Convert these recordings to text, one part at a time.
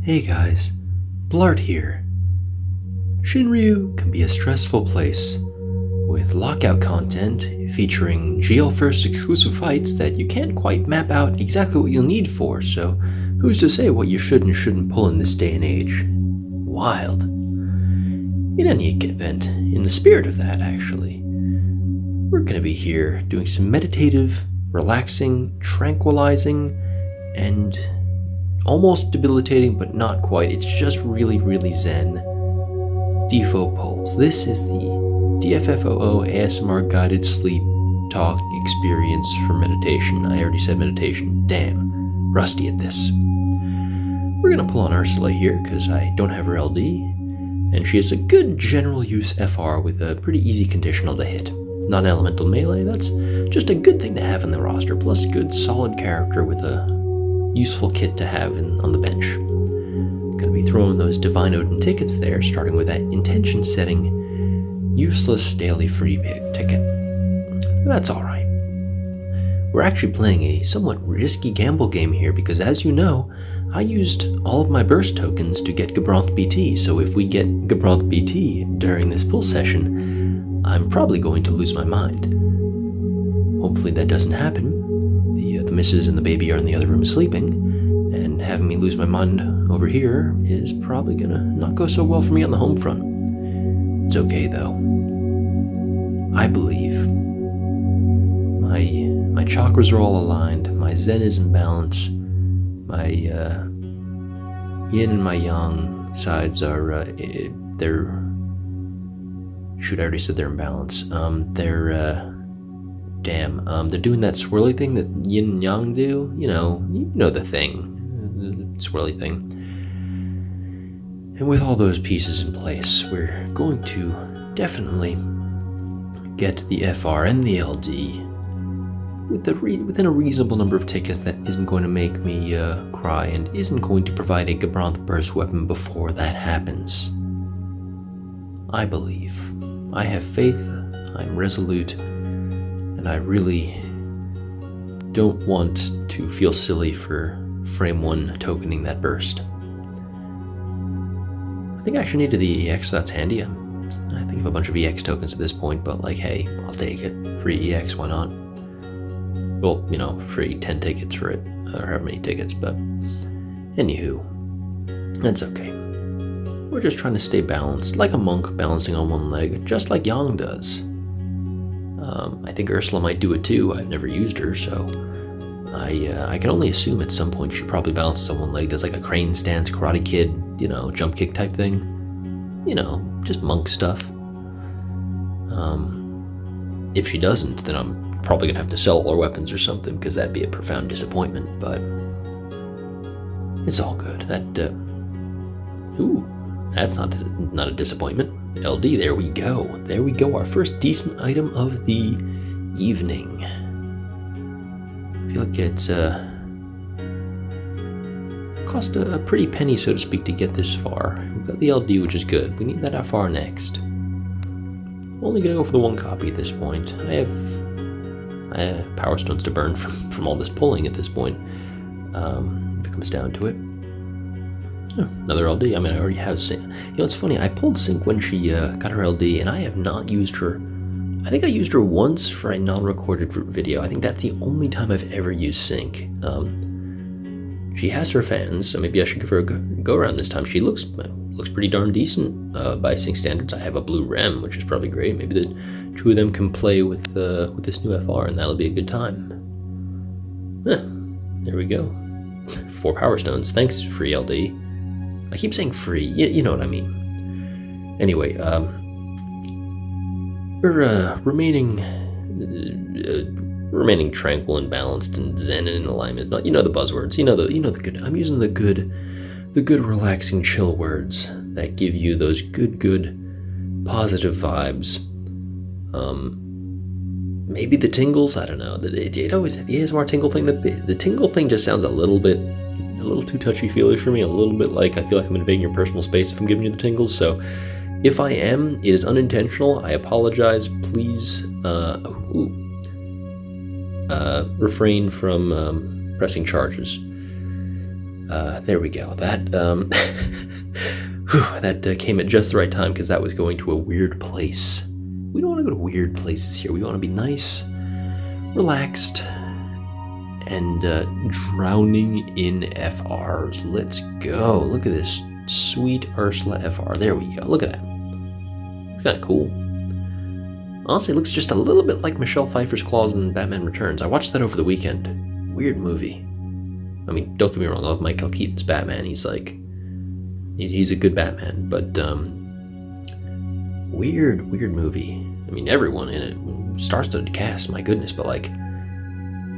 Hey guys, Bl'Art here. Shinryu can be a stressful place, with lockout content featuring GL-first exclusive fights that you can't quite map out exactly what you'll need for, so who's to say what you should and shouldn't pull in this day and age? Wild. In any event, in the spirit of that actually, we're going to be here doing some meditative, relaxing, tranquilizing, and almost debilitating, but not quite. It's just really, really zen DFFOO polls. This is the DFFOO ASMR guided sleep talk experience for meditation. I already said meditation. Damn, rusty at this. We're gonna pull on Ursula here because I don't have her LD, and she has a good general use FR with a pretty easy conditional to hit. Non-elemental melee, that's just a good thing to have in the roster, plus good solid character with a useful kit to have on the bench. Gonna be throwing those Divine Odin tickets there, starting with that intention setting, useless daily free ticket. That's alright. We're actually playing a somewhat risky gamble game here because, as you know, I used all of my burst tokens to get Gabronth BT, so if we get Gabronth BT during this full session, I'm probably going to lose my mind. Hopefully that doesn't happen. The missus and the baby are in the other room sleeping, and having me lose my mind over here is probably gonna not go so well for me on the home front. It's okay though. I believe. My chakras are all aligned, my zen is in balance, my yin and my yang sides are, they're, shoot, I already said they're in balance. They're doing that swirly thing that yin and yang do. You know the thing. The swirly thing. And with all those pieces in place, we're going to definitely get the FR and the LD within a reasonable number of tickets that isn't going to make me cry and isn't going to provide a Gabronth burst weapon before that happens. I believe. I have faith. I'm resolute. And I really don't want to feel silly for frame 1 tokening that burst. I think I actually needed the EX, so that's handy. I think of a bunch of EX tokens at this point, but like, hey, I'll take it. Free EX, why not? Well, free 10 tickets for it, or however many tickets, but anywho, that's okay. We're just trying to stay balanced, like a monk balancing on one leg, just like Yang does. I think Ursula might do it too. I've never used her, so I can only assume at some point she probably balances on one leg, does like a crane stance, Karate Kid, jump kick type thing. Just monk stuff. If she doesn't, then I'm probably gonna have to sell all her weapons or something, because that'd be a profound disappointment, but it's all good. That's not a disappointment. LD, there we go. There we go, our first decent item of the evening. I feel like it's cost a pretty penny, so to speak, to get this far. We've got the LD, which is good. We need that FR next. Only gonna go for the one copy at this point. I have Power Stones to burn from all this pulling at this point, if it comes down to it. Another LD. I already have Sync. It's funny, I pulled Sync when she got her LD, and I have not used her. I think I used her once for a non-recorded video. I think that's the only time I've ever used Sync. She has her fans, so maybe I should give her a go around this time. She looks pretty darn decent by Sync standards. I have a blue Rem, which is probably great. Maybe the two of them can play with this new FR, and that'll be a good time. There we go. 4 Power Stones. Thanks, free LD. I keep saying free, you know what I mean. Anyway, we're remaining tranquil and balanced and zen and in alignment. The buzzwords, the good. I'm using the good relaxing chill words that give you those good positive vibes. Maybe the tingles, I don't know. It always, the ASMR tingle thing, the tingle thing just sounds a little too touchy-feely for me, a little bit like I feel like I'm invading your personal space if I'm giving you the tingles, so if I am, it is unintentional. I apologize. Please refrain from pressing charges. There we go. That, that came at just the right time because that was going to a weird place. We don't want to go to weird places here. We want to be nice, relaxed, and drowning in FRs. Let's go. Look at this sweet Ursula FR. There we go. Look at that. It's kind of cool. Honestly, it looks just a little bit like Michelle Pfeiffer's claws in Batman Returns. I watched that over the weekend. Weird movie. I mean, don't get me wrong, I love Michael Keaton's Batman. He's a good Batman, but weird movie. I mean, everyone in it, star-studded cast, my goodness, but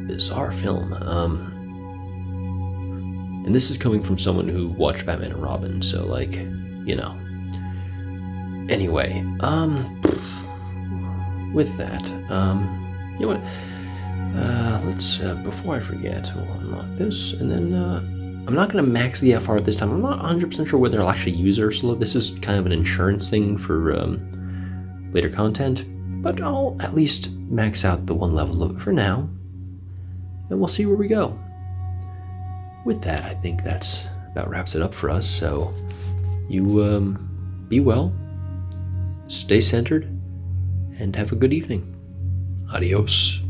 bizarre film. And this is coming from someone who watched Batman and Robin, so Anyway, with that, you know what? Let's, before I forget, we'll unlock this, and then, I'm not going to max the FR this time. I'm not 100% sure whether I'll actually use Ursula. This is kind of an insurance thing for, later content, but I'll at least max out the one level of it for now, and we'll see where we go. With that, I think that's about wraps it up for us, so you, be well, stay centered, and have a good evening. Adios.